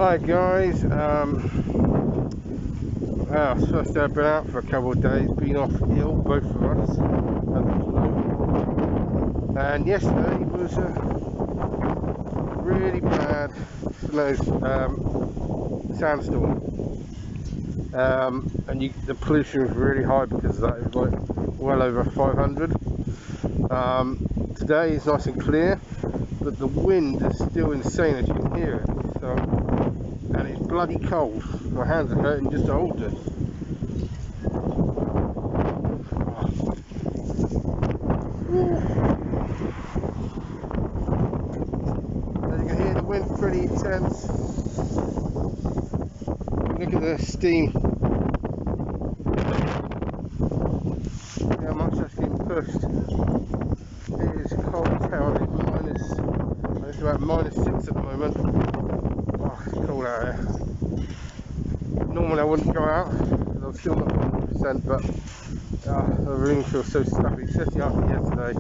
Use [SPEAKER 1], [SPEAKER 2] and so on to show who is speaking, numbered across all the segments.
[SPEAKER 1] Hi guys, first day I've been out for a couple of days, been off ill, both of us, had the flu, and yesterday was a really bad sandstorm, and the pollution was really high because of that. It was like well over 500. Today is nice and clear, but the wind is still insane, as you can hear it. So, and it's bloody cold. My hands are hurting just to hold this. As you can hear, the wind's pretty intense. Look at the steam. See how much that's getting pushed. It is cold as hell. It's about -6 at the moment. Oh, it's cold out here. Normally I wouldn't go out because I'm still not 100%, but the room feels so stuffy, especially after yesterday.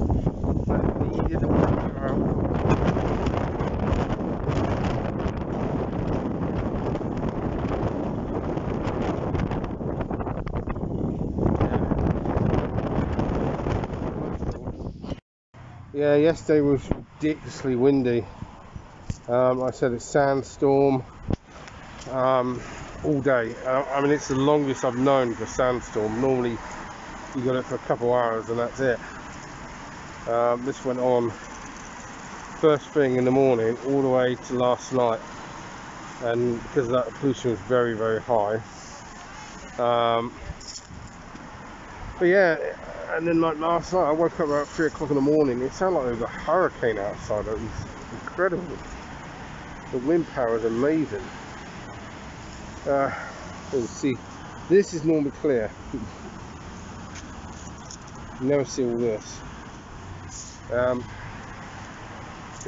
[SPEAKER 1] But it needed to go out. Yeah, yesterday was ridiculously windy. I said it's sandstorm all day. I mean, it's the longest I've known for sandstorm. Normally you got it for a couple of hours and that's it. This went on first thing in the morning all the way to last night, and because of that, the pollution was very, very high. But yeah, and then like last night I woke up about 3 o'clock in the morning. It sounded like there was a hurricane outside. It was incredible. The wind power is amazing. Let's see, this is normally clear. You never see all this. But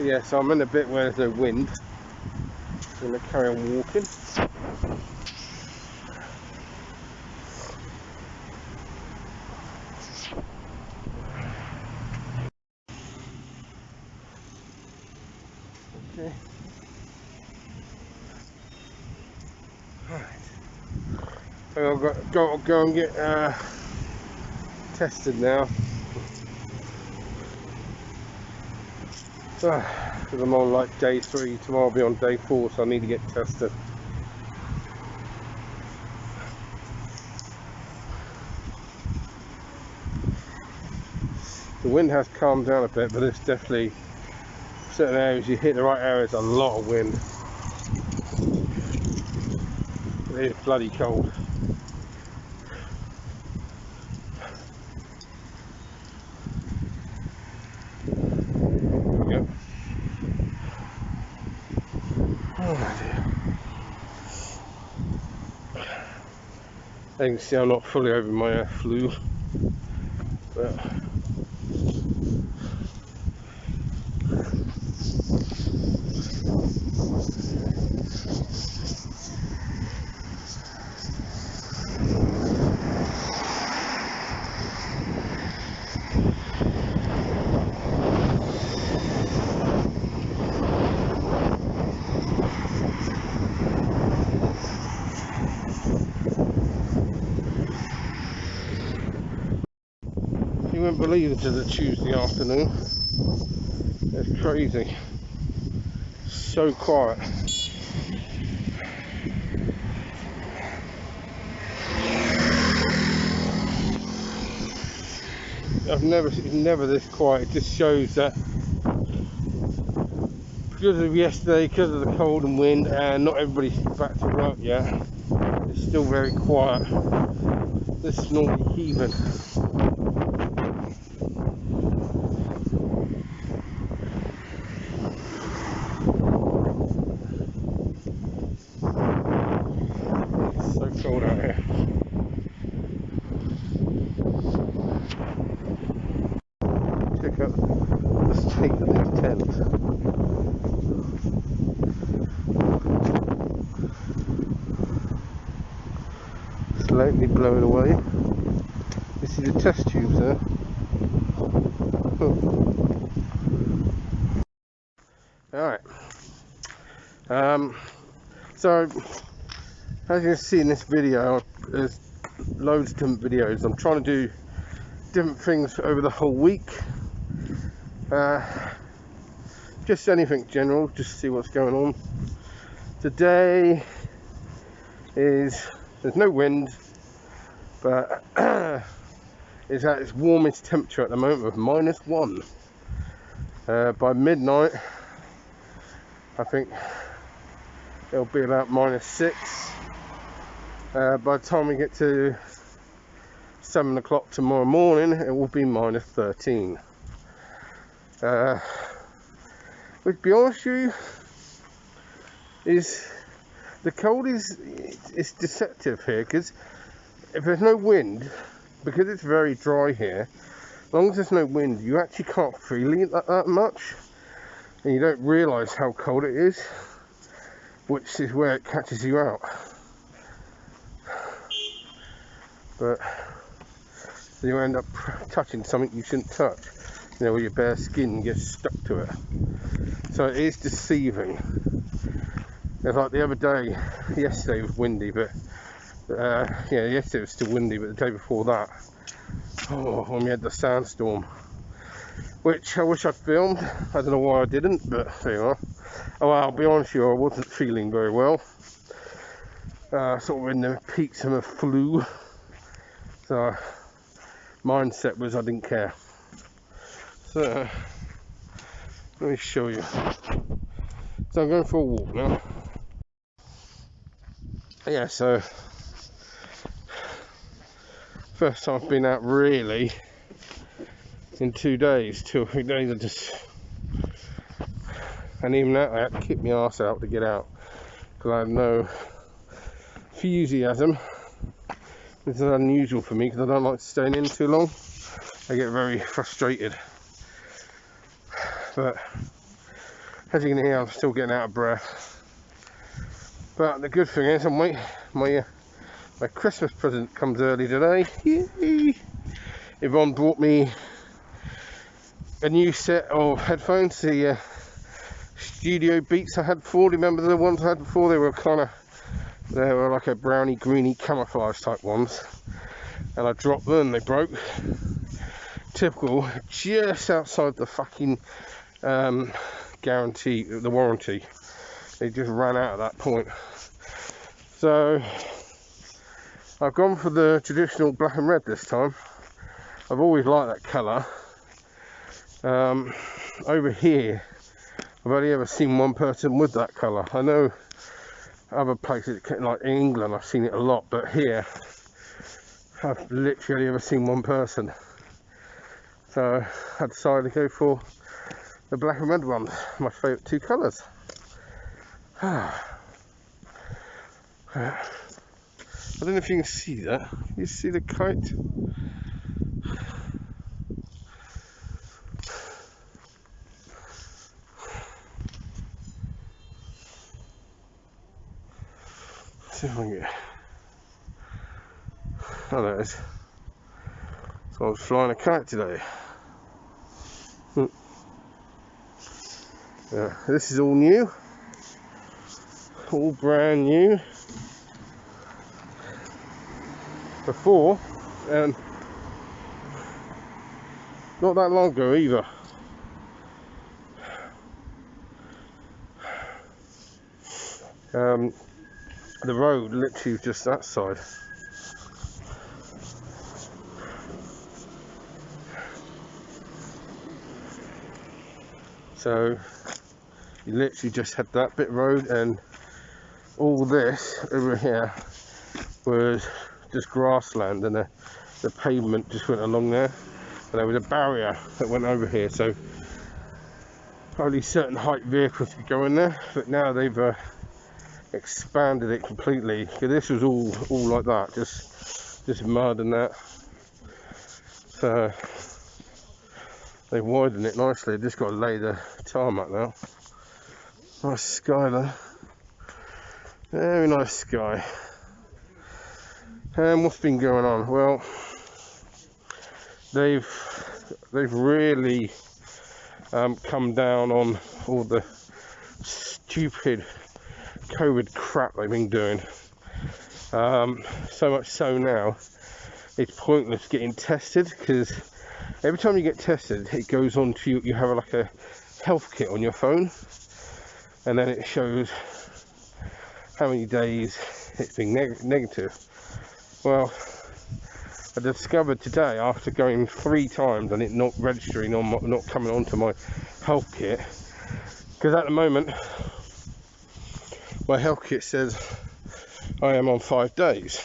[SPEAKER 1] yeah, so I'm in a bit where there's no wind. I'm going to carry on walking. Okay. Right. So I've got to go and get tested now. Because I'm on like day 3, tomorrow I'll be on day 4, so I need to get tested. The wind has calmed down a bit, but it's definitely certain areas, you hit the right areas, a lot of wind. It is bloody cold. Yep. Oh dear. As you can see, I'm not fully over my flu, but you wouldn't believe it is a Tuesday afternoon. It's crazy. So quiet. I've never seen this quiet. It just shows that because of yesterday, because of the cold and wind, and not everybody's back to work yet, it's still very quiet. This is normally heaving. It's so cold out here. Check out the state of these tents. Slightly blown away. You see the test tubes there? Alright. So as you can see in this video, there's loads of different videos. I'm trying to do different things over the whole week, just anything general, just see what's going on. Today is, there's no wind, but it's at its warmest temperature at the moment of -1. By midnight I think it'll be about -6. By the time we get to 7 o'clock tomorrow morning, it will be -13. Which, to be honest with you, is the cold it's deceptive here, because if there's no wind, because it's very dry here, as long as there's no wind, you actually can't feel it that much, and you don't realise how cold it is, which is where it catches you out. But you end up touching something you shouldn't touch, you know, where your bare skin gets stuck to it. So it is deceiving. It's like the other day, yesterday was windy, but yeah, yesterday was still windy, but the day before that, oh, when we had the sandstorm, which I wish I'd filmed. I don't know why I didn't, but there you are. Oh, well, I'll be honest with you, I wasn't feeling very well. Sort of in the peaks of the flu. So mindset was I didn't care. So let me show you. So I'm going for a walk now. Yeah, so first time I've been out really in 2 days, 2 or 3 days. I just, and even that I had to kick my arse out to get out because I had no enthusiasm. This is unusual for me because I don't like staying in too long. I get very frustrated. But as you can hear, I'm still getting out of breath. But the good thing is, my Christmas present comes early today. Yay! Yvonne brought me a new set of headphones, the Studio Beats I had before. Remember the ones I had before? They were like a browny greeny camouflage type ones, and I dropped them, they broke. Typical, just outside the fucking guarantee, the warranty. They just ran out at that point. So I've gone for the traditional black and red this time. I've always liked that colour. Over here I've only ever seen one person with that colour. I know other places like in England I've seen it a lot, but here I've literally ever seen one person. So I decided to go for the black and red ones, my favourite two colours. I don't know if you can see that. Can you see the kite? Let's see if I can get. Oh, there it is. So I was flying a kite today. Yeah, this is all new. All brand new. Before, and not that long ago either. The road literally was just that side. So you literally just had that bit of road, and all this over here was just grassland, and the pavement just went along there, and there was a barrier that went over here, so only certain height vehicles could go in there. But now they've expanded it completely, because this was all like that, just mud and that. So they've widened it nicely. Just got to lay the tarmac now. Nice sky there, very nice sky. And what's been going on? Well, they've really come down on all the stupid COVID crap they've been doing. So much so now, it's pointless getting tested, because every time you get tested, it goes on to you have like a health kit on your phone, and then it shows how many days it's been negative. Well, I discovered today, after going 3 times and it not registering on not coming onto my health kit, because at the moment my health kit says I am on 5 days.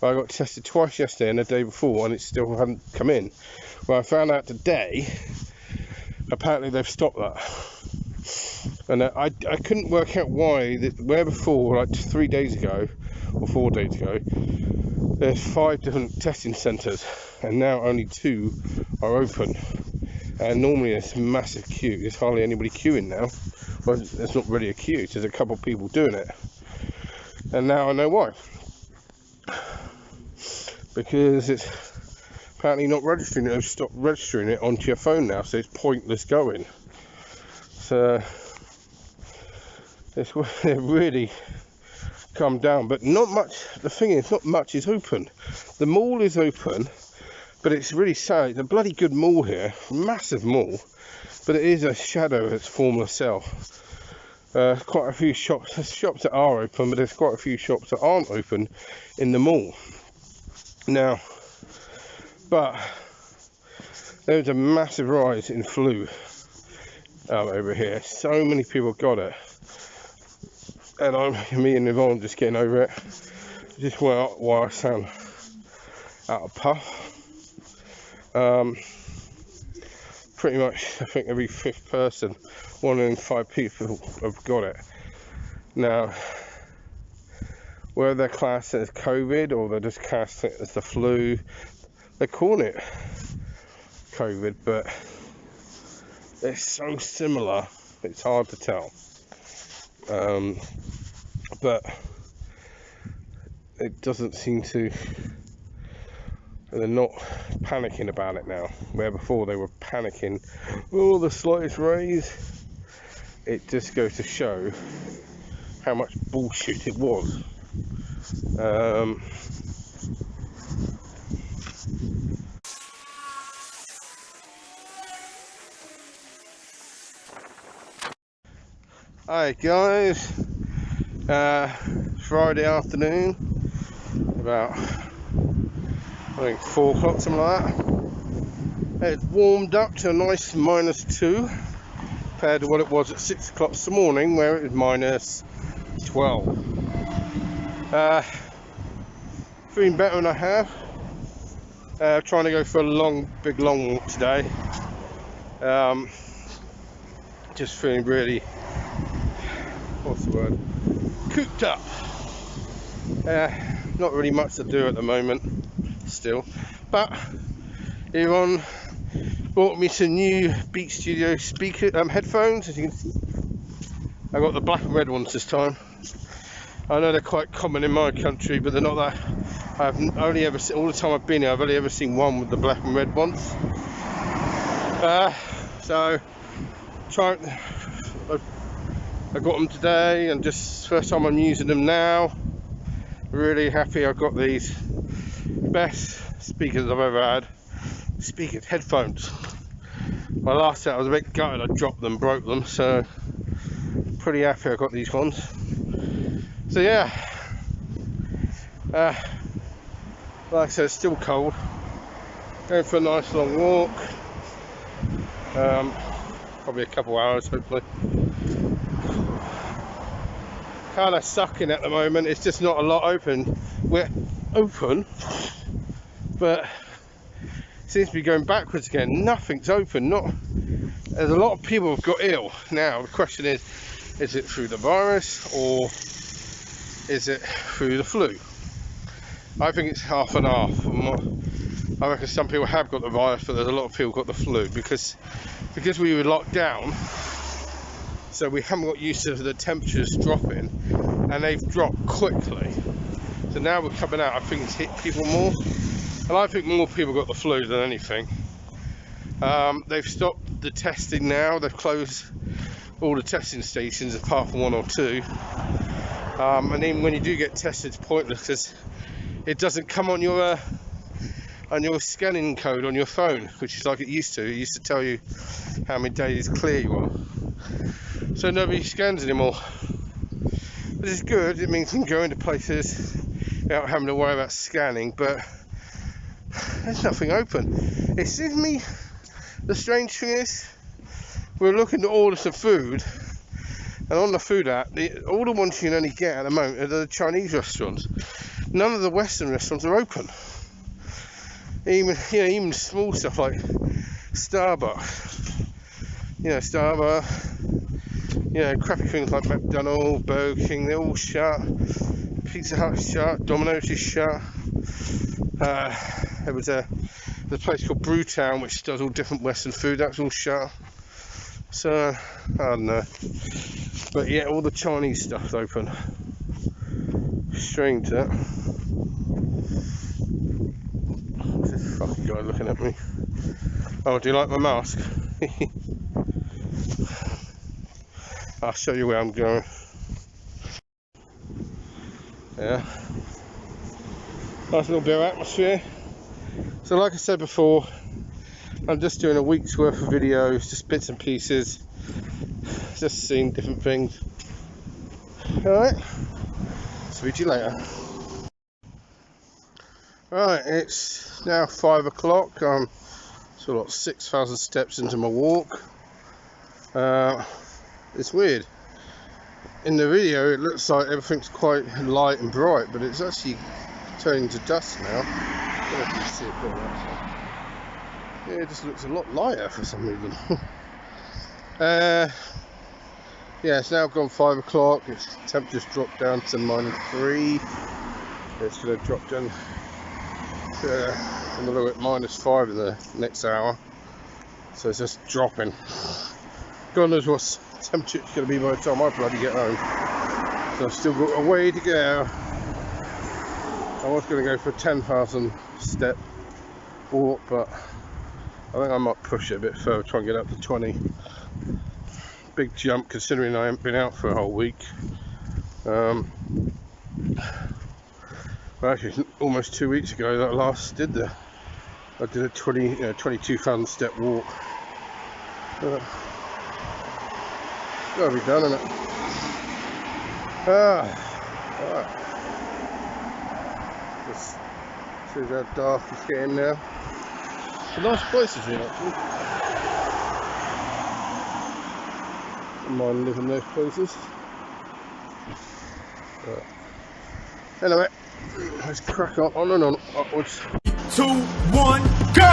[SPEAKER 1] But I got tested twice yesterday and the day before, and it still hadn't come in. Well, I found out today, apparently they've stopped that. And I couldn't work out why, where before, like 3 days ago, or 4 days ago, there's 5 different testing centres, and now only 2 are open. And normally there's a massive queue. There's hardly anybody queuing now. Well, it's not really a queue, there's a couple of people doing it. And now I know why. Because it's apparently not registering it. They've stopped registering it onto your phone now, so it's pointless going. So it's really come down, but not much. The thing is, not much is open. The mall is open, but it's really sad. It's a bloody good mall here, massive mall, but it is a shadow of its former self. Quite a few shops, there's shops that are open, but there's quite a few shops that aren't open in the mall now. But there's a massive rise in flu over here. So many people got it, and me and Yvonne just getting over it. Just why I sound out of puff. Pretty much, I think every 5th person, 1 in 5 people have got it. Now, whether they're classed as COVID or they're just classed as the flu, they're calling it COVID, but it's so similar, it's hard to tell. But it doesn't seem to, they're not panicking about it now, where before they were panicking, oh, the slightest raise. It just goes to show how much bullshit it was. Hi guys, Friday afternoon, about I think 4 o'clock, something like that. It's warmed up to a nice -2 compared to what it was at 6 o'clock this morning, where it was -12. Feeling better than I have. Trying to go for a big long walk today. Just feeling really, what's the word, cooped up. Not really much to do at the moment still, but Yvonne bought me some new Beat Studio speaker headphones. As you can see, I got the black and red ones this time. I know they're quite common in my country, but they're not that. I've only ever seen, all the time I've been here, I've only ever seen one with the black and red ones. So I got them today, and just first time I'm using them now. Really happy I've got these best speakers I've ever had. Headphones. My last set I was a bit gutted, I dropped them, broke them, so pretty happy I got these ones. So yeah, like I said, it's still cold. Going for a nice long walk. Probably a couple hours hopefully. Kind of sucking at the moment, it's just not a lot open. We're open, but it seems to be going backwards again. Nothing's open. There's a lot of people have got ill. Now the question is it through the virus or is it through the flu? I think it's half and half. I reckon some people have got the virus, but there's a lot of people got the flu because we were locked down. So we haven't got used to the temperatures dropping, and they've dropped quickly. So now we're coming out, I think it's hit people more. And I think more people got the flu than anything. They've stopped the testing now. They've closed all the testing stations apart from 1 or 2. And even when you do get tested, it's pointless because it doesn't come on your scanning code on your phone, which is like it used to. It used to tell you how many days clear you are. So nobody scans anymore, which is good. It means you can go into places without having to worry about scanning, but there's nothing open. It seems to me the strange thing is we're looking to order some food, and on the food app, all the ones you can only get at the moment are the Chinese restaurants. None of the Western restaurants are open. Even small stuff like Starbucks, crappy things like McDonald's, Burger King, they're all shut. Pizza Hut's shut, Domino's is shut. There was a place called Brewtown which does all different Western food, that's all shut. So, I don't know. But yeah, all the Chinese stuff's open. Strange that. What's this fucking guy looking at me? Oh, do you like my mask? I'll show you where I'm going. Yeah. Nice little bit of atmosphere. So like I said before, I'm just doing a week's worth of videos, just bits and pieces, just seeing different things. Alright, speak to you later. Right, it's now 5 o'clock. I'm sort of 6,000 steps into my walk. It's weird. In the video it looks like everything's quite light and bright, but it's actually turning to dust now. I don't know if you can see it better actually. Yeah, it just looks a lot lighter for some reason. Yeah, it's now gone 5 o'clock. Its temperature's dropped down to -3. It's going to drop down to another at -5 in the next hour. So it's just dropping. God knows what temperature it's going to be by the time I bloody get home. So I've still got a way to go. I was going to go for a 10,000 step walk, but I think I might push it a bit further, try and get up to 20. Big jump considering I haven't been out for a whole week. Well, actually, almost 2 weeks ago that I last did I did a 22,000 step walk. Gotta be done, innit? Right. Just shows how dark it's getting now. It's a nice place, isn't it, actually? Don't mind living in those places. Right. Anyway, let's crack on and on upwards.
[SPEAKER 2] 2, 1, go!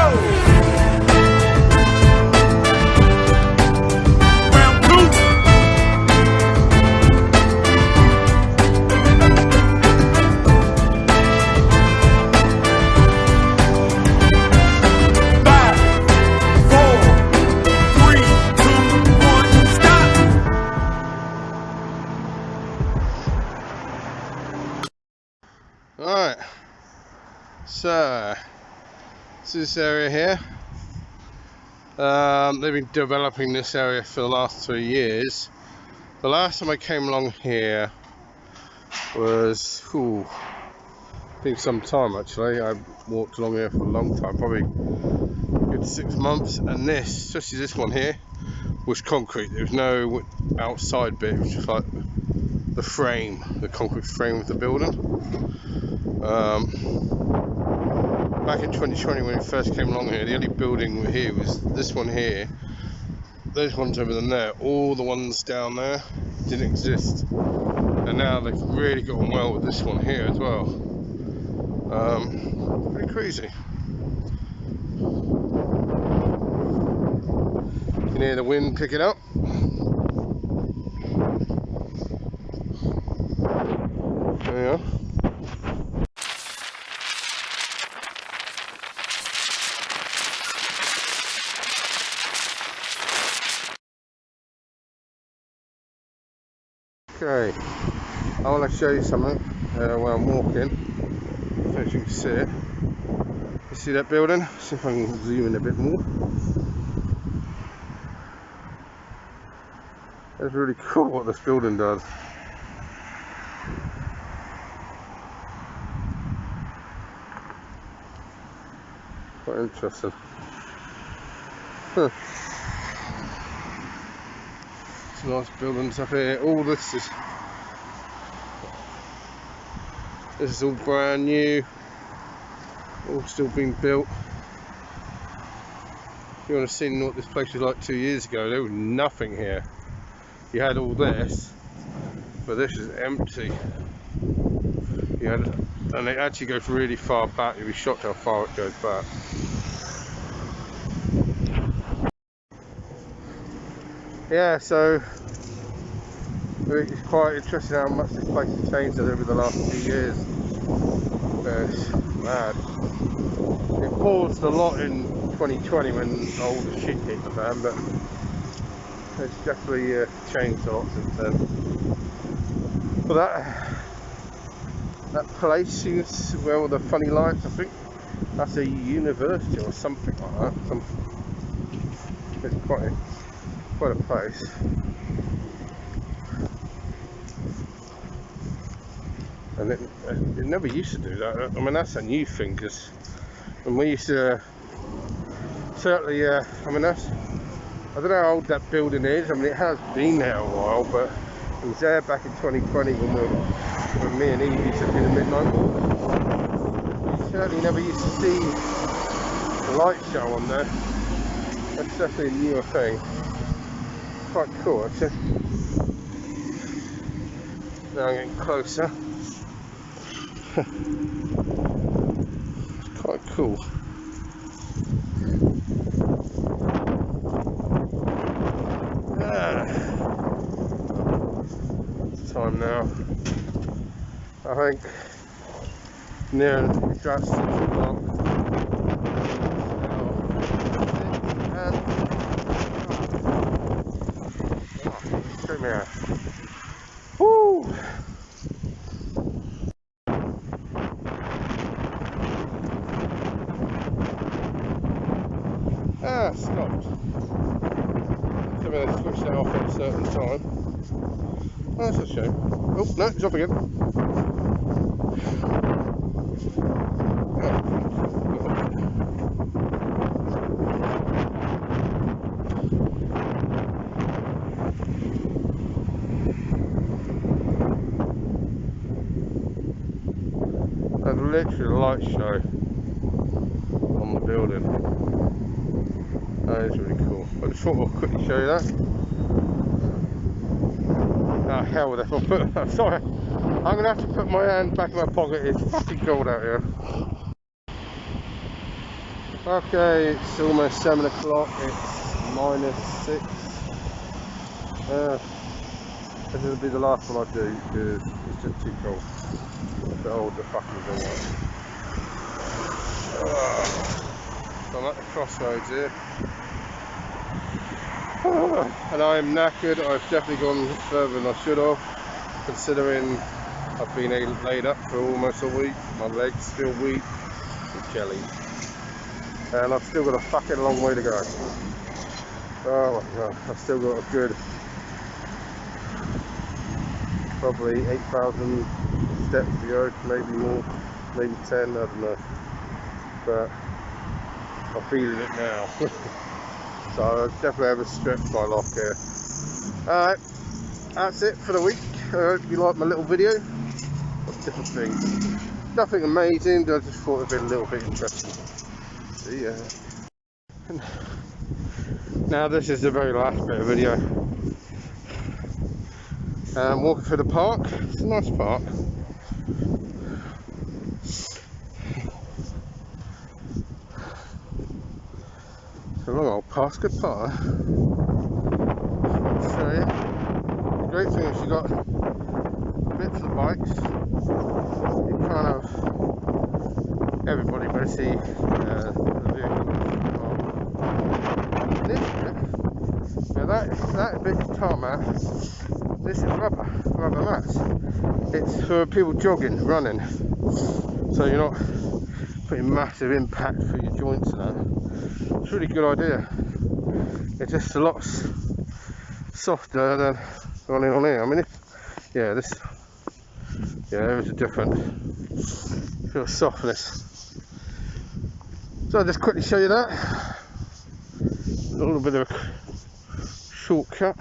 [SPEAKER 1] Alright, so this is this area here. They've been developing this area for the last 3 years. The last time I came along here was, I think some time actually. I walked along here for a long time, probably a good 6 months, and this, especially this one here, was concrete. There was no outside bit, it was just like the frame, the concrete frame of the building. Back in 2020 when we first came along here, the only building here was this one here. Those ones over there, all the ones down there didn't exist, and now they've really got on well with this one here as well. Pretty crazy. You can hear the wind picking up. There we are. Okay, I want to show you something where I'm walking, so as you can see it. You see that building? See if I can zoom in a bit more. That's really cool what this building does. Quite interesting. Huh. Some nice buildings up here. All this is all brand new, all still being built. If you want to see what this place was like 2 years ago, there was nothing here. You had all this, but this is empty. You had, and it actually goes really far back. You'll be shocked how far it goes back. Yeah, so it's quite interesting how much this place has changed over the last few years. It's mad. It paused a lot in 2020 when all the shit hit the fan, but it's definitely changed a lot since then. But that place is where all the funny lights, I think that's a university or something like that. It's quite a place. And it never used to do that. I mean, that's a new thing, because when we used to certainly, I mean, I don't know how old that building is. I mean, it has been there a while, but it was there back in 2020 when me and Eve used to do the midnight walk. You certainly never used to see the light show on there. That's definitely a newer thing. Quite cool, actually. Now I'm getting closer. It's quite cool. It's time now. I think near it's about 6 o'clock. Check me out. Woo! Stopped. So I'm going to switch that off at a certain time. Oh, that's a shame. Oh, no, it's off again. That's literally a light show on the building. That is really cool. I just thought I'll quickly show you that. Ah, hell with it. I'm sorry. I'm going to have to put my hand back in my pocket. It's fucking cold out here. Okay, it's almost 7 o'clock. It's -6. This will be the last one I do because it's just too cold. The old the fucking thing up. So I'm at the crossroads here. And I am knackered. I've definitely gone further than I should have, considering I've been laid up for almost a week. My legs still weak and jelly, and I've still got a fucking long way to go. Oh my god, I've still got a good probably 8,000 steps to go, maybe more, maybe 10, I don't know, but I'm feeling it now. So I definitely have a stretch my lock here. Alright, that's it for the week. I hope you liked my little video of different things. Nothing amazing, I just thought it'd be a little bit interesting. See ya. Now this is the very last bit of video. I'm walking through the park. It's a nice park. It's a long old Pascoe Park. So yeah, the great thing is you got a bit for the bikes. You kind of everybody basically the vehicle. This bit, now that bit of tarmac. This is rubber mats. It's for people jogging, running, so you're not putting massive impact for your joints and that. It's a really good idea. It's just a lot softer than running on here. I mean, there is a different feel of softness. So I'll just quickly show you that. A little bit of a shortcut.